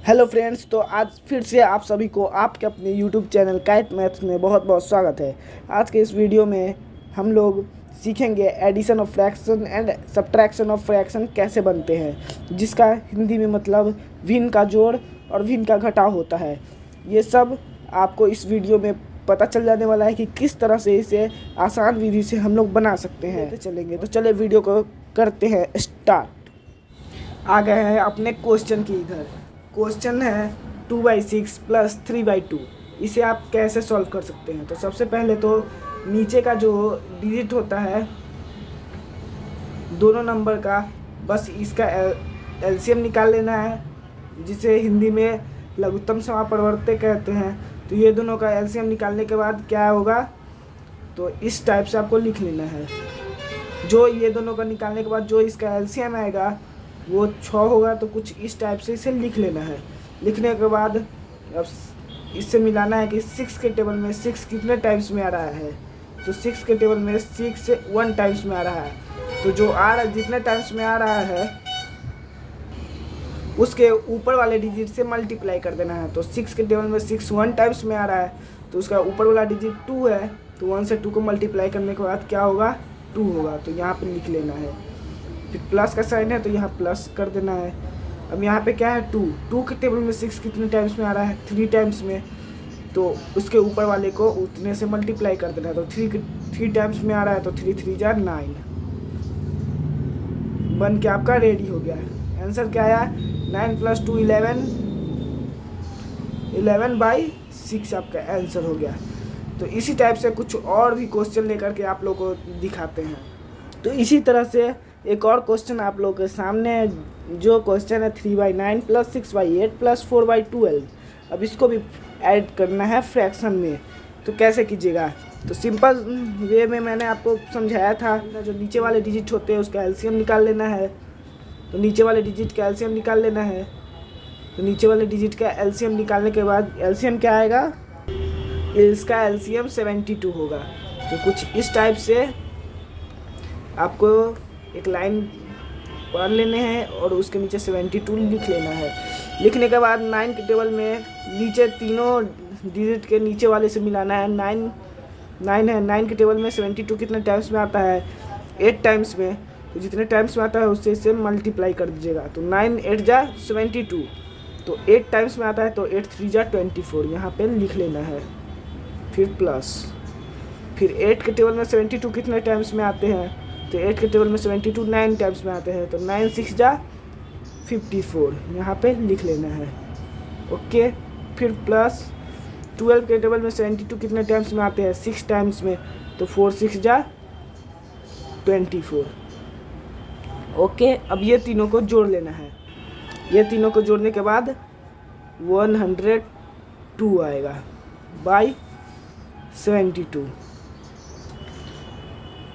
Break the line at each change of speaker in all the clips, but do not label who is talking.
Hello friends, तो आज फिर से आप सभी को आपके अपने यूट्यूब चैनल काइट मैथ्स में बहुत बहुत स्वागत है। आज के इस वीडियो में हम लोग सीखेंगे addition of fraction and subtraction of fraction कैसे बनते हैं, जिसका हिंदी में मतलब भिन्न का जोड़ और भिन्न का घटाव होता है। ये सब आपको इस वीडियो में पता चल जाने वाला है कि किस तरह से इसे आसान विधि से हम लोग बना सकते हैं। तो चले वीडियो को करते हैं स्टार्ट। आ गए हैं अपने क्वेश्चन की इधर। क्वेश्चन है 2/6 प्लस 3/2। इसे आप कैसे सॉल्व कर सकते हैं? तो सबसे पहले तो नीचे का जो डिजिट होता है दोनों नंबर का, बस इसका एलसीएम निकाल लेना है, जिसे हिंदी में लघुत्तम समापरिवर्त्य कहते हैं। तो ये दोनों का एलसीएम निकालने के बाद क्या होगा, तो इस टाइप से आपको लिख लेना है। जो ये दोनों का निकालने के बाद जो इसका एलसीएम आएगा वो 6 होगा, तो कुछ इस टाइप से इसे लिख लेना है। लिखने के बाद अब इससे मिलाना है कि 6 के टेबल में 6 कितने टाइम्स में आ रहा है। तो 6 के टेबल में 6 1 टाइम्स में आ रहा है। तो जो आ रहा जितने टाइम्स में आ रहा है उसके ऊपर वाले डिजिट से मल्टीप्लाई कर देना है। तो 6 के टेबल में 6 1 टाइम्स में आ रहा है, तो उसका ऊपर वाला डिजिट 2 है। तो 1 से 2 को मल्टीप्लाई करने के बाद क्या होगा, 2 होगा। तो यहाँ पे लिख लेना है। फिर प्लस का साइन है तो यहाँ प्लस कर देना है। अब यहाँ पे क्या है, 2 के टेबल में 6 कितने टाइम्स में आ रहा है, 3 टाइम्स में। तो उसके ऊपर वाले को उतने से मल्टीप्लाई कर देना है। तो 3 टाइम्स में आ रहा है, तो 3 3 जा 9 बन के आपका रेडी हो गया है। आंसर क्या आया, 9 + 2 11 11/6 आपका आंसर हो गया। तो इसी टाइप से कुछ और भी क्वेश्चन लेकर के आप लोग को दिखाते हैं। तो इसी तरह से एक और क्वेश्चन आप लोगों के सामने है, जो क्वेश्चन है 3/9 + 6/8 + 4/12। अब इसको भी ऐड करना है फ्रैक्शन में। तो कैसे कीजिएगा, तो सिंपल वे में मैंने आपको समझाया था। जो नीचे वाले डिजिट होते हैं उसका एलसीएम निकाल लेना है। तो नीचे वाले डिजिट का एलसीएम निकाल लेना है। तो नीचे वाले डिजिट का एलसीएम निकालने के बाद एलसीएम क्या आएगा, इसका एलसीएम 72 होगा। तो कुछ इस टाइप से आपको एक लाइन पढ़ लेने हैं और उसके नीचे 72 लिख लेना है। लिखने के बाद 9 के टेबल में नीचे तीनों डिजिट के नीचे वाले से मिलाना है। 9 है, 9 के टेबल में 72 कितने टाइम्स में आता है, 8 टाइम्स में। तो जितने टाइम्स में आता है उससे इसे मल्टीप्लाई कर दीजिएगा। तो 9 8 जा 72, तो 8 टाइम्स में आता है, तो 8 3 जा 24 यहाँ पे लिख लेना है। फिर प्लस, फिर 8 के टेबल में 72 कितने टाइम्स में आते हैं, तो 8 के टेबल में 72 9 टाइम्स में आते हैं। तो 9 6 जा 54 यहाँ पे लिख लेना है। ओके, फिर प्लस 12 के टेबल में 72 कितने टाइम्स में आते हैं, 6 टाइम्स में। तो 4 6 जा 24। ओके, अब ये तीनों को जोड़ लेना है। ये तीनों को जोड़ने के बाद 102 आएगा बाई 72।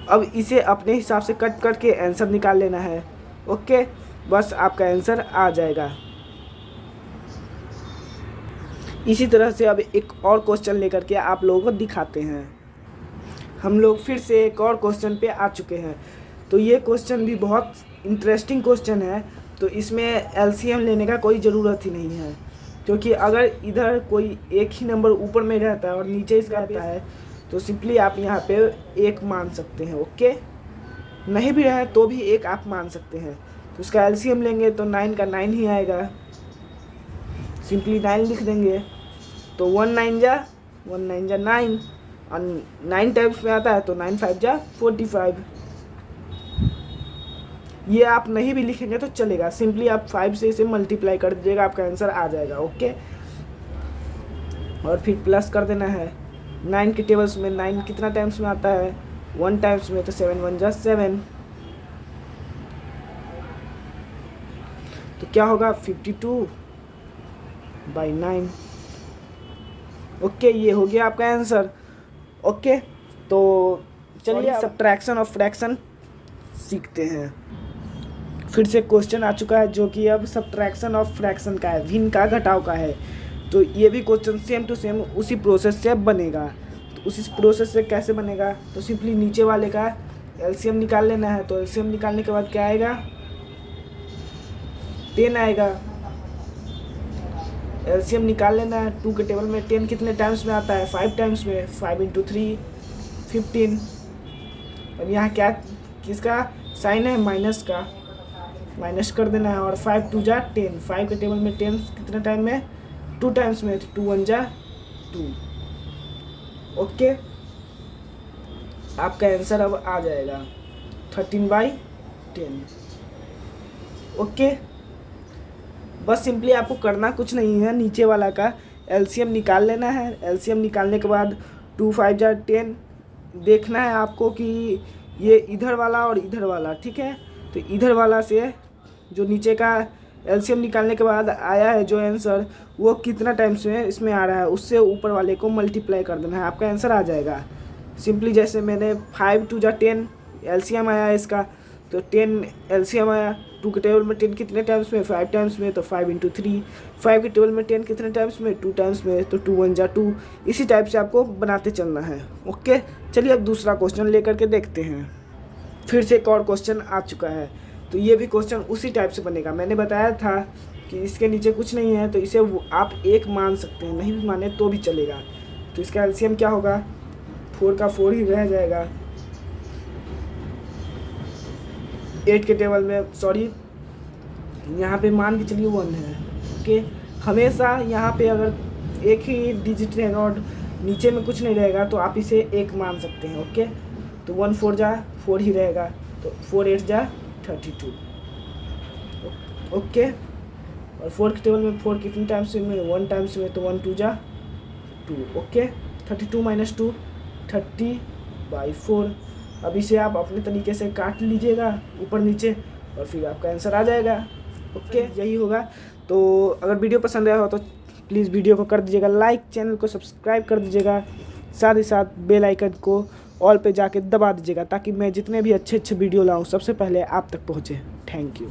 अब इसे अपने हिसाब से कट करके आंसर निकाल लेना है। ओके, बस आपका आंसर आ जाएगा। इसी तरह से अब एक और क्वेश्चन लेकर के आप लोगों को दिखाते हैं। हम लोग फिर से एक और क्वेश्चन पे आ चुके हैं। तो ये क्वेश्चन भी बहुत इंटरेस्टिंग क्वेश्चन है। तो इसमें एलसीएम लेने का कोई ज़रूरत ही नहीं है, क्योंकि अगर इधर कोई एक ही नंबर ऊपर में रहता है और नीचे इसका रहता है तो सिंपली आप यहाँ पे 1 मान सकते हैं। ओके, नहीं भी रहे तो भी 1 आप मान सकते हैं। तो उसका एलसीएम लेंगे तो 9 का 9 ही आएगा, सिंपली 9 लिख देंगे। तो 1 9 जा 9 और 9 टाइम्स में आता है, तो 9 5 जा 45। ये आप नहीं भी लिखेंगे तो चलेगा, सिंपली आप 5 से इसे मल्टीप्लाई कर दीजिएगा, आपका आंसर आ जाएगा। ओके, और फिर प्लस कर देना है। 9 के टेबल्स में 9 कितना टाइम्स में आता है, 1 टाइम्स में। तो 7 1 जा 7। तो क्या होगा, 52/9। ओके, ये हो गया आपका आंसर। ओके, तो चलिए सब्ट्रैक्शन ऑफ फ्रैक्शन सीखते हैं। फिर से क्वेश्चन आ चुका है जो कि अब सब्ट्रैक्शन ऑफ फ्रैक्शन का है, भिन्न का घटाव का है। तो ये भी क्वेश्चन सेम टू सेम उसी प्रोसेस से बनेगा। तो उसी प्रोसेस से कैसे बनेगा, तो सिंपली नीचे वाले का एलसीएम निकाल लेना है। तो एलसीएम निकालने के बाद क्या आएगा, 10 आएगा। एलसीएम निकाल लेना है। 2 के टेबल में 10 कितने टाइम्स में आता है, 5 टाइम्स में। 5 × 3 15। अब यहाँ क्या किसका साइन है, माइनस का, माइनस कर देना है। और 5 × 2 = 10। 5 के टेबल में 10 कितने टाइम में, 2 टाइम्स में। 2 × 1 = 2। ओके, आपका आंसर अब आ जाएगा 13/10। ओके, बस सिंपली आपको करना कुछ नहीं है, नीचे वाला का एलसीएम निकाल लेना है। एलसीएम निकालने के बाद 2 × 5 = 10 देखना है आपको कि ये इधर वाला और इधर वाला, ठीक है। तो इधर वाला से जो नीचे का एलसीएम निकालने के बाद आया है जो आंसर, वो कितना टाइम्स में इसमें आ रहा है, उससे ऊपर वाले को मल्टीप्लाई कर देना है, आपका आंसर आ जाएगा। सिंपली जैसे मैंने 5 × 2 = 10 एलसीएम आया है इसका, तो 10 एलसीएम आया। 2 के टेबल में 10 कितने टाइम्स में, 5 टाइम्स में, तो 5 × 3। 5 के टेबल में 10 कितने टाइम्स में, 2 टाइम्स में, तो 2 × 1 = 2। इसी टाइप से आपको बनाते चलना है। ओके, चलिए अब दूसरा क्वेश्चन लेकर के देखते हैं। फिर से एक और क्वेश्चन आ चुका है, तो ये भी क्वेश्चन उसी टाइप से बनेगा। मैंने बताया था कि इसके नीचे कुछ नहीं है, तो इसे आप 1 मान सकते हैं, नहीं भी माने तो भी चलेगा। तो इसका एलसीएम क्या होगा, 4 का 4 ही रह जाएगा। 8 के टेबल में, सॉरी यहाँ पे मान के चलिए 1 है। ओके, हमेशा यहाँ पे अगर एक ही डिजिट रहेगा और नीचे में कुछ नहीं रहेगा तो आप इसे 1 मान सकते हैं। ओके, तो 1 × 4 = 4 ही रहेगा, तो 4 × 8 = 32। ओके, और 4 के टेबल में 4 कितने टाइम्स में, 1 टाइम्स में, तो 1 × 2 = 2। ओके, 32 - 2 30/4। अब इसे आप अपने तरीके से काट लीजिएगा ऊपर नीचे और फिर आपका आंसर आ जाएगा। ओके, यही होगा। तो अगर वीडियो पसंद आया हो तो प्लीज़ वीडियो को कर दीजिएगा लाइक, चैनल को सब्सक्राइब कर दीजिएगा, साथ ही साथ बेल आइकन को ऑल पे जाके दबा दीजिएगा ताकि मैं जितने भी अच्छे वीडियो लाऊं सबसे पहले आप तक पहुंचे। Thank you.